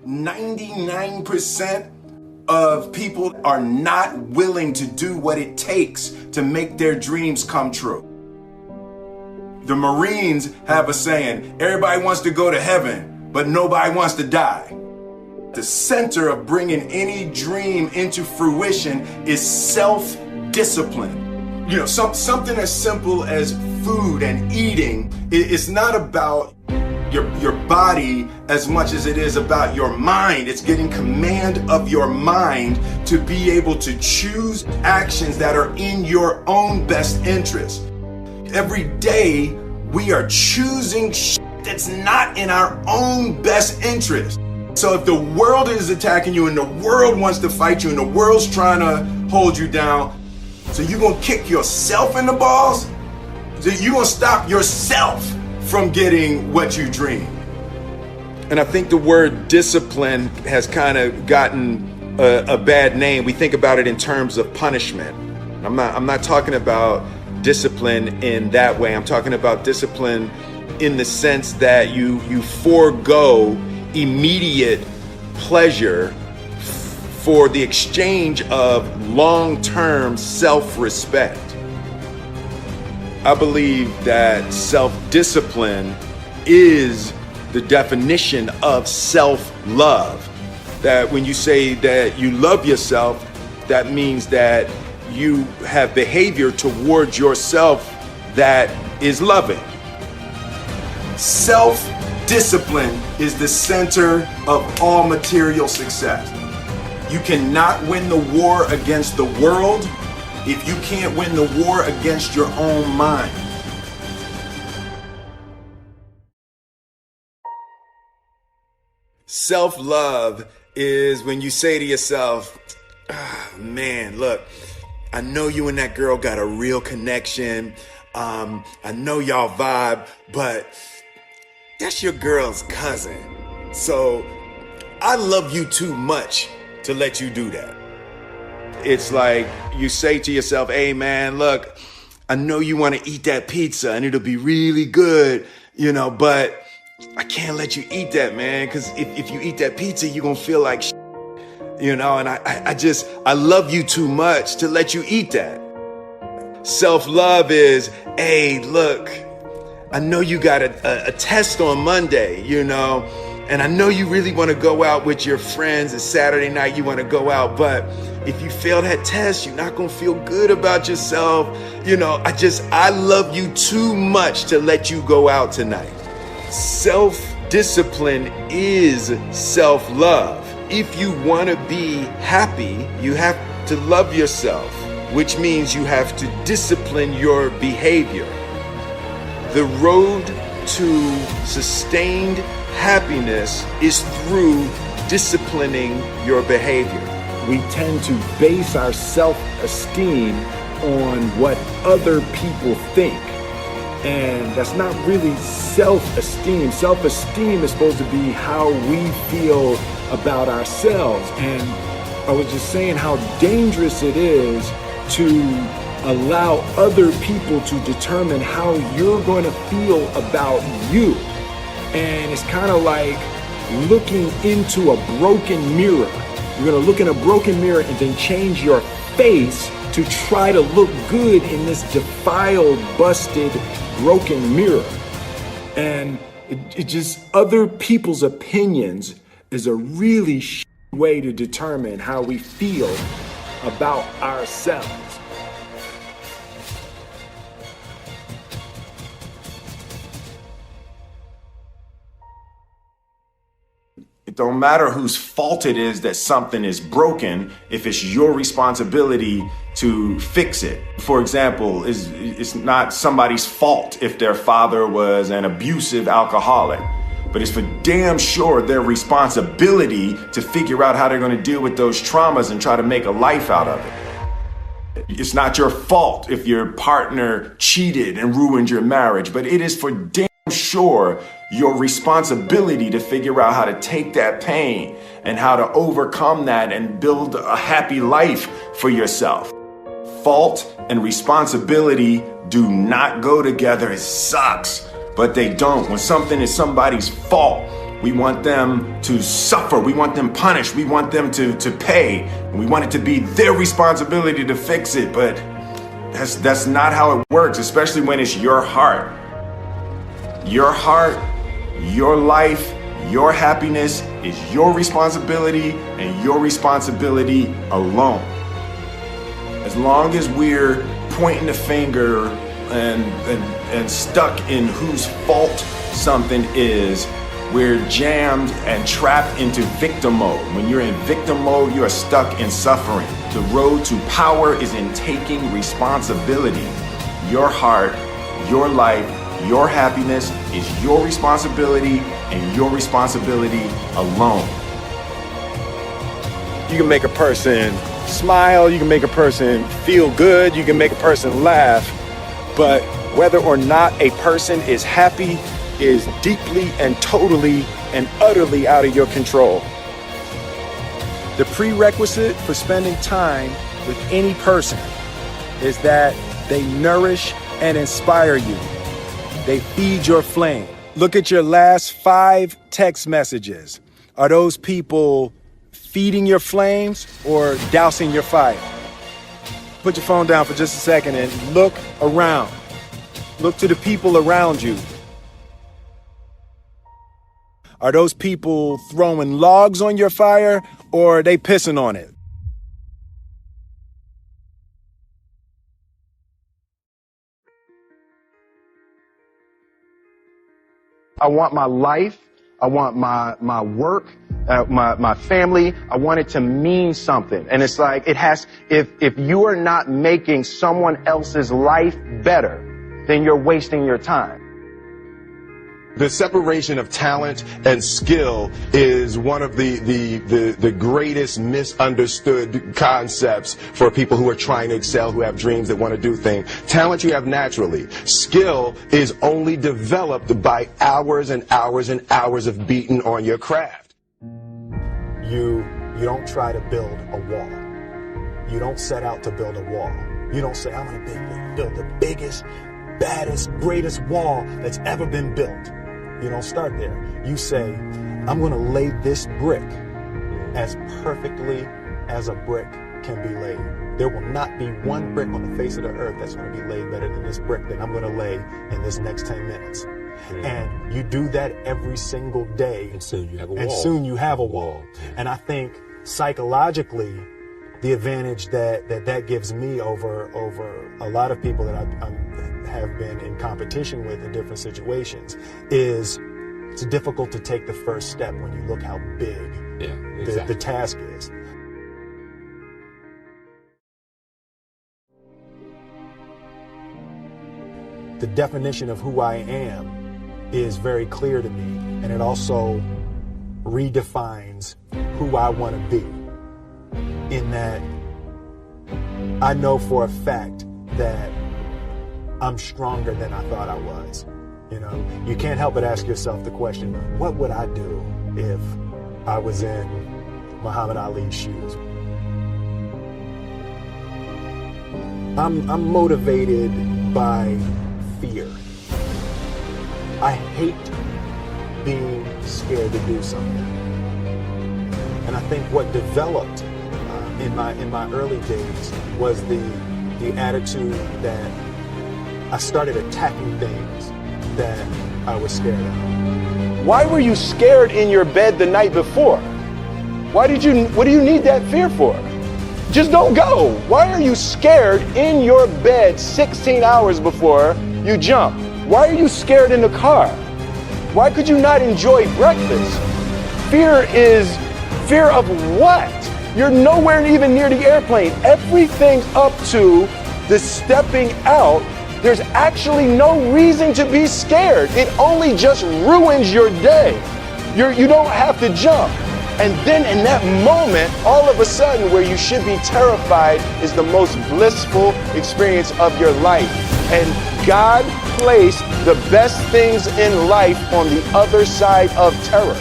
99% of people are not willing to do what it takes to make their dreams come true. The Marines have a saying, everybody wants to go to heaven, but nobody wants to die. The center of bringing any dream into fruition is self-discipline. You know, something as simple as food and eating is not about your body as much as it is about your mind. It's getting command of your mind to be able to choose actions that are in your own best interest. Every day we are choosing shit that's not in our own best interest. So if the world is attacking you and the world wants to fight you and the world's trying to hold you down, so you're gonna kick yourself in the balls? So you're gonna stop yourself from getting what you dream. And I think the word discipline has kind of gotten a bad name. We think about it in terms of punishment. I'm not talking about discipline in that way. I'm talking about discipline in the sense that you forego immediate pleasure for the exchange of long-term self-respect. I believe that self-discipline is the definition of self-love. That when you say that you love yourself, that means that you have behavior towards yourself that is loving. Self-discipline is the center of all material success. You cannot win the war against the world if you can't win the war against your own mind. Self-love is when you say to yourself, man, look, I know you and that girl got a real connection. I know y'all vibe, but that's your girl's cousin. So I love you too much to let you do that. It's like you say to yourself, hey man, look, I know you want to eat that pizza and it'll be really good, you know, but I can't let you eat that, man, because if you eat that pizza, you're going to feel like shit, you know, and I love you too much to let you eat that. Self-love is, hey, look, I know you got a test on Monday, you know, and I know you really want to go out with your friends. It's Saturday night, you want to go out, but if you fail that test, you're not going to feel good about yourself. You know, I love you too much to let you go out tonight. Self-discipline is self-love. If you want to be happy, you have to love yourself, which means you have to discipline your behavior. The road to sustained happiness is through disciplining your behavior. We tend to base our self-esteem on what other people think. And that's not really self-esteem. Self-esteem is supposed to be how we feel about ourselves. And I was just saying how dangerous it is to allow other people to determine how you're going to feel about you. And it's kind of like looking into a broken mirror. You're going to look in a broken mirror and then change your face to try to look good in this defiled, busted, broken mirror. And it just, other people's opinions is a really way to determine how we feel about ourselves. It don't matter whose fault it is that something is broken if it's your responsibility to fix it. For example, it's not somebody's fault if their father was an abusive alcoholic, but it's for damn sure their responsibility to figure out how they're going to deal with those traumas and try to make a life out of it. It's not your fault if your partner cheated and ruined your marriage, but it is for damn sure your responsibility to figure out how to take that pain and how to overcome that and build a happy life for yourself. Fault and responsibility do not go together. It sucks, but they don't. When something is somebody's fault, We want them to suffer. We want them punished. We want them to pay. And we want it to be their responsibility to fix it. But that's not how it works, especially when it's your heart. Your heart, your life, your happiness is your responsibility and your responsibility alone. As long as we're pointing the finger and stuck in whose fault something is, we're jammed and trapped into victim mode. When you're in victim mode, you are stuck in suffering. The road to power is in taking responsibility. Your heart, your life, your happiness is your responsibility and your responsibility alone. You can make a person smile, you can make a person feel good, you can make a person laugh, but whether or not a person is happy is deeply and totally and utterly out of your control. The prerequisite for spending time with any person is that they nourish and inspire you. They feed your flame. Look at your last 5 text messages. Are those people feeding your flames or dousing your fire? Put your phone down for just a second and look around. Look to the people around you. Are those people throwing logs on your fire or are they pissing on it? I want my life, I want my work, my family, I want it to mean something. And it's like, if you are not making someone else's life better, then you're wasting your time. The separation of talent and skill is one of the greatest misunderstood concepts for people who are trying to excel, who have dreams, that want to do things. Talent you have naturally. Skill is only developed by hours and hours and hours of beating on your craft. You don't try to build a wall. You don't set out to build a wall. You don't say, I'm going to build the biggest, baddest, greatest wall that's ever been built. You don't start there. You say, I'm going to lay this brick as perfectly as a brick can be laid. There will not be one brick on the face of the earth that's going to be laid better than this brick that I'm going to lay in this next 10 minutes. And you do that every single day. And soon you have a wall. And soon you have a wall. And I think psychologically, the advantage that gives me over a lot of people that I have been in competition with in different situations is it's difficult to take the first step when you look how big the task is. The definition of who I am is very clear to me, and it also redefines who I want to be, in that I know for a fact that I'm stronger than I thought I was. You know, you can't help but ask yourself the question, what would I do if I was in Muhammad Ali's shoes? I'm motivated by fear. I hate being scared to do something. And I think what developed in my early days was the attitude that I started attacking things that I was scared of. Why were you scared in your bed the night before? What do you need that fear for? Just don't go. Why are you scared in your bed 16 hours before you jump? Why are you scared in the car? Why could you not enjoy breakfast? Fear is fear of what? You're nowhere even near the airplane. Everything up to the stepping out, there's actually no reason to be scared. It only just ruins your day. You don't have to jump. And then in that moment, all of a sudden, where you should be terrified is the most blissful experience of your life. And God placed the best things in life on the other side of terror.